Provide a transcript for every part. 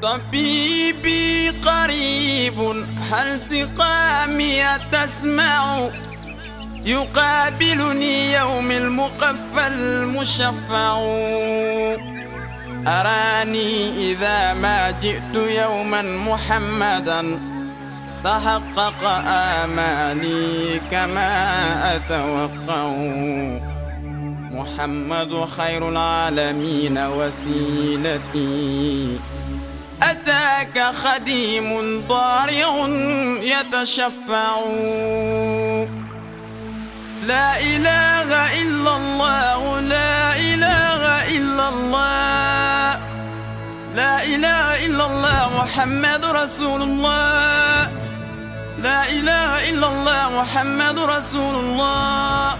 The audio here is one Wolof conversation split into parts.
طبيبي قريب، هل سقامي تسمع؟ يقابلني يوم المقفى المشفع. أراني إذا ما جئت يوما محمدا تحقق آمالي كما أتوقع. محمد خير العالمين وسيلتي، أتاك خديم ضارع يتشفع. لا إله إلا الله، لا إله إلا الله، لا إله إلا الله محمد رسول الله، لا إله إلا الله محمد رسول الله،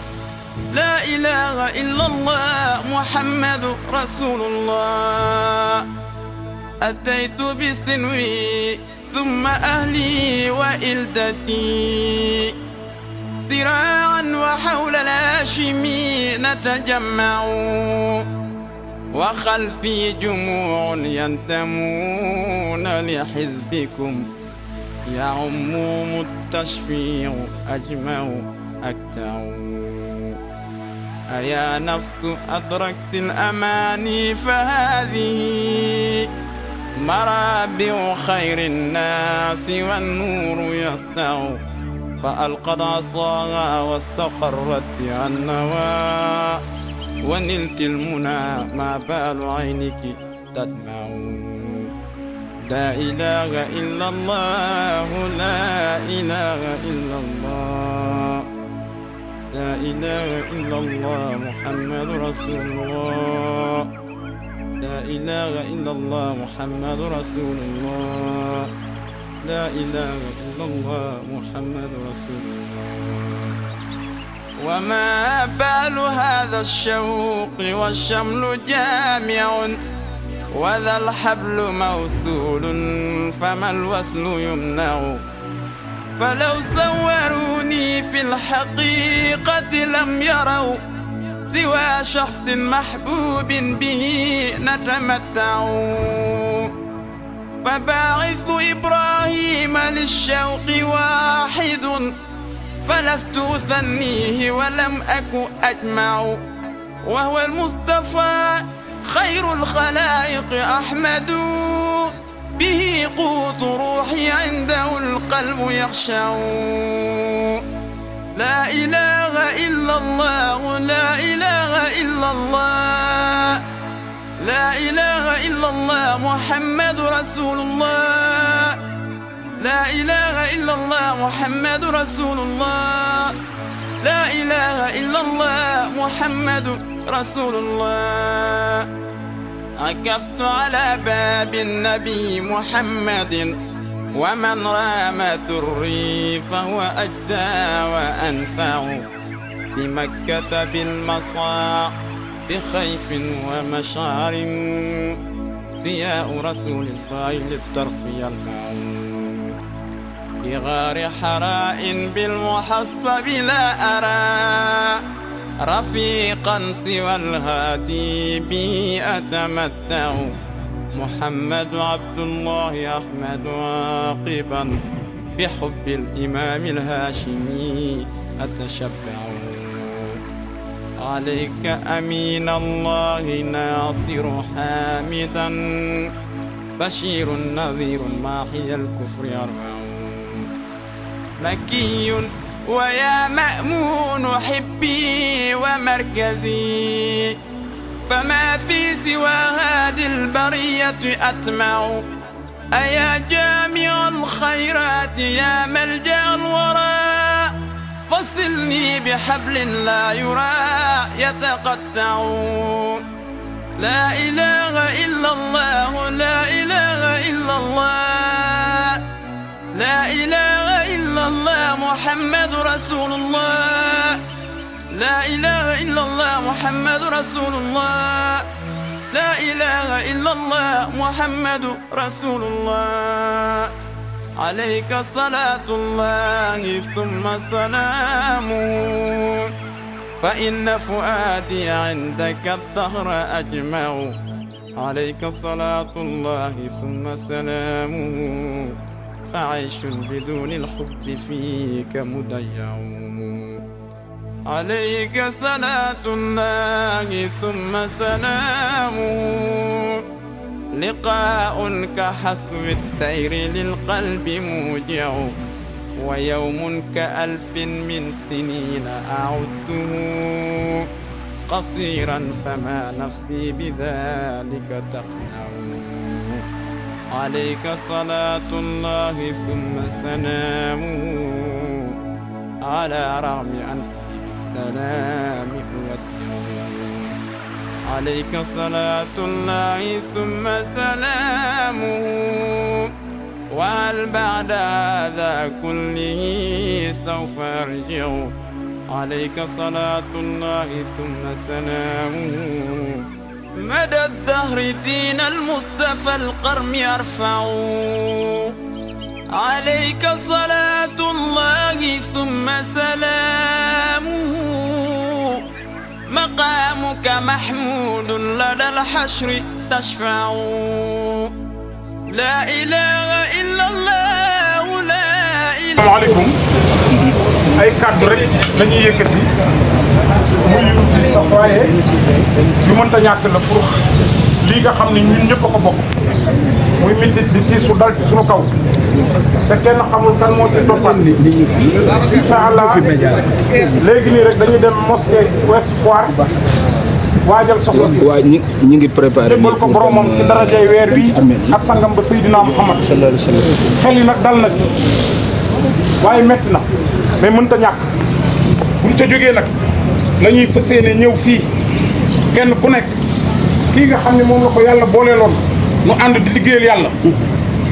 لا إله إلا الله محمد رسول الله. أتيت بسنوي ثم أهلي وإلدتي، ذراعا وحول الهاشمي نتجمع، وخلفي جموع ينتمون لحزبكم، يعمهم التشفيع أجمع أكتع. أيا نفس أدركت الأماني، فهذه مرابع خير الناس والنور يسطع. فألقت عصاها واستقرت بها النوى، ونلت المنى ما بال عينك تدمع. لا إله إلا الله، لا إله إلا الله، لا إله إلا الله محمد رسول الله، لا إله إلا الله محمد رسول الله، لا إله إلا الله محمد رسول الله. وما بال هذا الشوق والشمل جامع، وذا الحبل موصول فما الوصل يمنع. فلو صوروني في الحقيقة لم يروا سوى شخص محبوب به نتمتع. فباعث إبراهيم للشوق واحد، فلست أثنيه ولم أك أجمع. وهو المصطفى خير الخلائق أحمد، به قوت روحي عنده القلب يخشع. لا إله إلا الله، لا إله إلا الله، لا إله إلا الله محمد رسول الله، لا إله إلا الله محمد رسول الله، لا إله إلا الله محمد رسول الله. عكفت على باب النبي محمد، ومن رام دري فهو أجدى وأنفع. بمكة بالمصاع بخيف ومشعر، ضياء رسول الله للطرف يلمع. بغار حراء بالمحصب لا أرى رفيقا سوى الهادي به أتمتع. محمد عبد الله أحمد عاقبا، بحب الإمام الهاشمي أتشبع. عليك أمين الله ناصر حامدا، بشير نذير ماحي الكفر أربع. مكي ويا مأمون حبي ومركزي، فما في سوى هذه البرية أطمع. أيا جامع الخيرات يا ملجأ الورى، فصلني بحبل لا يرى يتقطع. لا إله إلا الله، لا إله إلا الله، لا إله إلا الله محمد رسول الله، لا إله إلا الله محمد رسول الله، لا إله إلا الله محمد رسول الله. عليك صلاة الله ثم سلامه، فإن فؤادي عندك الدهر أجمع. عليك صلاة الله ثم سلامه فعيش بدون الحب فيك مضيع عليك صلاة الله ثم سلامه لقاء كحسب الطير للقلب موجع ويوم كألف من سنين أعده قصيرا فما نفسي بذلك تقنع عليك صلاة الله ثم سلامه على رغم أنفي بالسلام أودع عليك صلاة الله ثم سلامه وهل بعد هذا كله سوف أرجع عليك صلاة الله ثم سلامه مدى الدهر دين المصطفى القرم يرفع عليك صلاة الله ثم سلامه مقامك محمود لدى الحشر تشفع لا إله إلا الله لا إله. السلام عليكم. ay kàddu rek dañuy yëkkati muy sa waaye yu mënta ñàkk la pour lii nga xam ne ñun ñëpp a ko bokk muy métti di tiisu dal ci suñu kaw te kenn xamul kan moo ci toppat incha allah léegi nii rek dañuy dem mosquée Ouest Foire waajal soxla si waaye ñi ngi préparé débbal ko boromam ci darajay weer wi ak sangam ba Seydina Muhammad sallallahu alayhi wa sallam xel yi nag dal na ci waaye metti na mais mënta ñàkk buñ ca jógee nag la ñuy fas yéene ñëw fii kenn ku nekk kii nga xam ne moom la ko yàlla booleeloon nu ànd di liggéeyal yàlla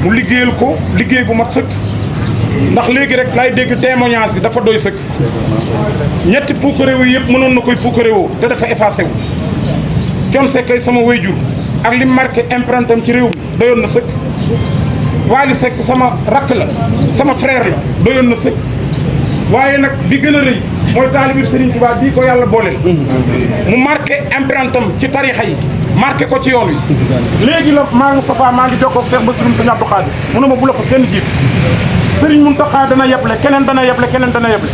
mu liggéeyal ko liggéey bu mat sëkk ndax léegi rek lay dégg témoignage yi dafa doy sëkk ñetti puukaréew yi yëpp mënoon na koy puukaréewoo te dafa effacé wu Thione Seck sama wayjur ak li marqué empreinte am ci réew mi doyoon na sëkk Wally Seck sama rakk la sama frère la doyoon na sëkk waaye nag bi gën a rëy mooy taalibi Serigne Touba bii ko yàlla booleel mu marqué empreinte am ci tarixa yi marqué ko ci yoon wi léegi la maa ngi Moustapha maa ngi jokkoo ak Cheikh Bassirou Serigne Abdou Khadir mu ne ma bu la fa kenn jiit Serigne Mountakha dana yeble keneen dana yeble keneen dana yeble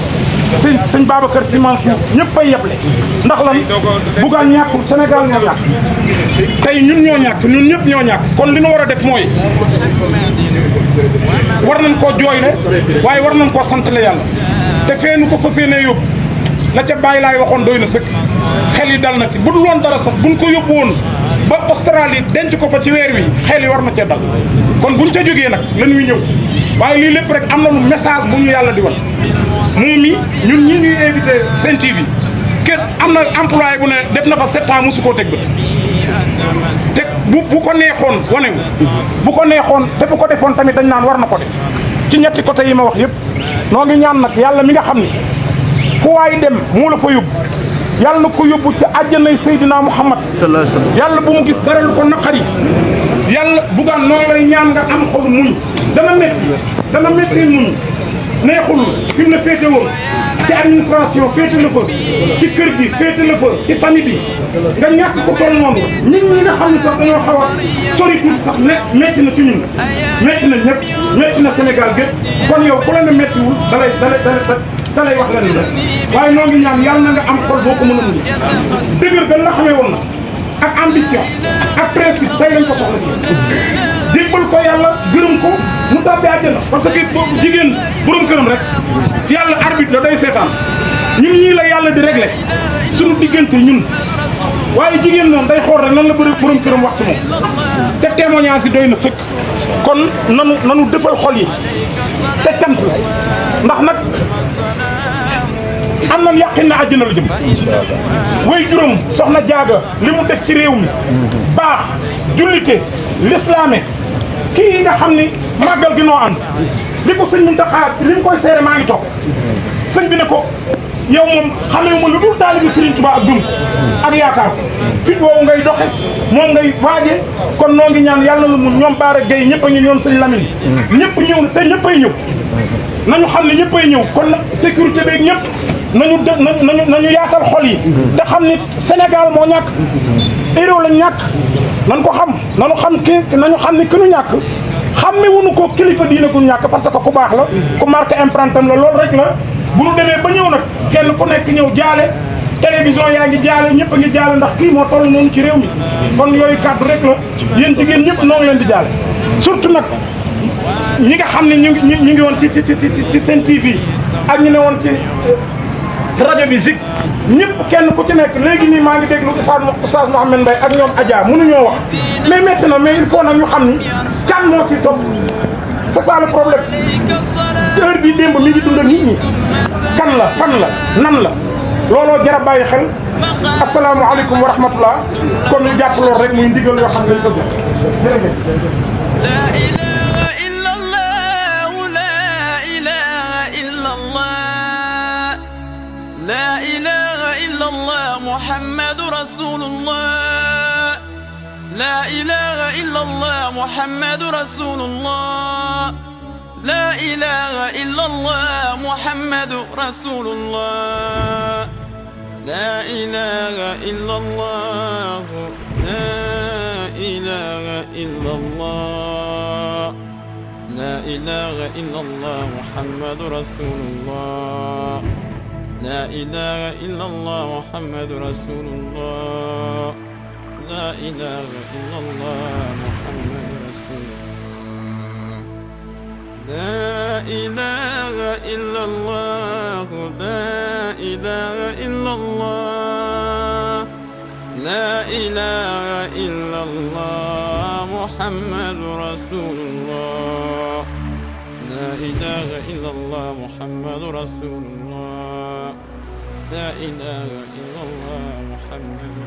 sëñ Babacar Sy Mansour ñëpp ay yeble ndax lan Bougane ñàkkul Sénégal ñoo ñàkk tey ñun ñoo ñàkk ñun ñëpp ñoo ñàkk kon li ñu war a def mooy war nañ koo jooyle waaye war nañ koo santale yàlla te feenu ko fas yéenee yóbbu la ca bàyyi laay waxoon doy na sëkk xel yi dal na ci bu dul woon dara sax buñ ko yóbbu woon ba Australie denc ko fa ci weer wi xel yi war na cee dal kon buñ ca jógee nag la ñuy ñëw waaye lii lépp rek am na lu message bu ñu yàlla di wan moom mi ñun ñi ñuy invité Sen TV kër am na employé bu ne def na fa 7 ans mosu koo teg bët te bu ko neexoon wane wu bu ko neexoon te bu ko defoon tamit dañ naan war na ko def ci ñetti côté yi ma wax yëpp noo ngi ñaan nag yàlla mi nga xam ni fu waay dem moo la fa yóbbu yàlla na ko yóbbu ci àjjanay Seydina Muhammad yàlla bu mu gis dara lu ko naqari yàlla Bougane noo lay ñaan nga am xolu muñ dana métti muñ neexul fi mu ne féete woon ci administration féete la fa ci kër gi féete la fa ci famille bi nga ñàkk ko toll noonu ñun ñi nga xam ne sax dañoo xaw a sori tuuti sax métti na ci ñun métti na ñëpp métti na Sénégal gépp kon yow ku la ne méttiwul da lay wax leen la waaye noo ngi ñaan yàlla na nga am xol boo ko mën a muñ dëgër gën la xamee woon na ak ambition ak principe tey lañ ko soxla ci jébbal ko yàlla gërëm ko mu tàbbi àjjana parce que jigéen borom këram rek yàlla arbitre la day seetaan ñun ñii la yàlla di régler suñu diggante ñun waaye jigéen moom day xool rek nan la bëri borom këram wax ci moom te témoignage yi doy na sëkk kon nanu defal xol yi te cant ndax nag am nañ yàqin na àjjana la jëm way juróom soxna jaaga li mu def ci réew mi baax jullite lislaame kii nga xam ni màggal gi noo ànd li ko sëñ Mountakha li mu koy seere maa ngi toog sëñ bi ne ko yow moom xamee ma lu dul taalibi Serigne Touba ak dund ak yaakaar fit woowu ngay doxe moom ngay waaje kon noo ngi ñaan yàlla na mun ñoom Baara Gueye ñëpp a ngi ñoom sëñ Lamine ñëpp ñëw na te ñëpp ay ñëw nañu xam ne ñëpp ay ñëw kon nag sécurité beeg ñëpp nañu yaatal xol yi te xam ni Sénégal moo ñàkk héros lañ ñàkk nañ ko xam nañu xam ni ki nu ñàkk xamme wuñu ko kilifa diine gu ñàkk parce que ku baax la ku marqué empreinte am la loolu rek la bu ñu demee ba ñëw nag kenn ku nekk ñëw jaale télévision yaa ngi jaale ñëpp a ngi jaale ndax kii moo toll noonu ci réew mi kon yooyu kàddu rek la yéen jigéen ñëpp noo ngi leen di jaale surtout nag ñi nga xam ne ñu ngi woon ci seen TV ak ñu ne woon ci rajo bi Zik ñëpp kenn ku ci nekk léegi nii maa ngi déglu Oustaz Mouhamed Mbaye ak ñoom Adja mënuñoo wax mais métti na mais il faut nag ñu xam ni kan moo ci topp c'est ça le problème heure bi démb mi ngi dund ak nit ñi kan la fan la nan la looloo jar a bàyyi xel asalaamaaleykum wa rahmatullah kon ñu jàpp loolu rek muy ndigal yoo xam ne dañ ko jox jërëjëf لا إله إلا الله محمد رسول الله لا إله إلا الله محمد رسول الله لا إله إلا الله محمد رسول الله لا إله إلا الله لا إله إلا الله لا إله إلا الله محمد رسول الله لا إله إلا الله محمد رسول الله لا إله إلا الله محمد رسول الله لا إله إلا الله لا إله إلا الله لا إله إلا الله محمد رسول الله لا إله إلا الله محمد رسول الله لا إله إلا الله محمد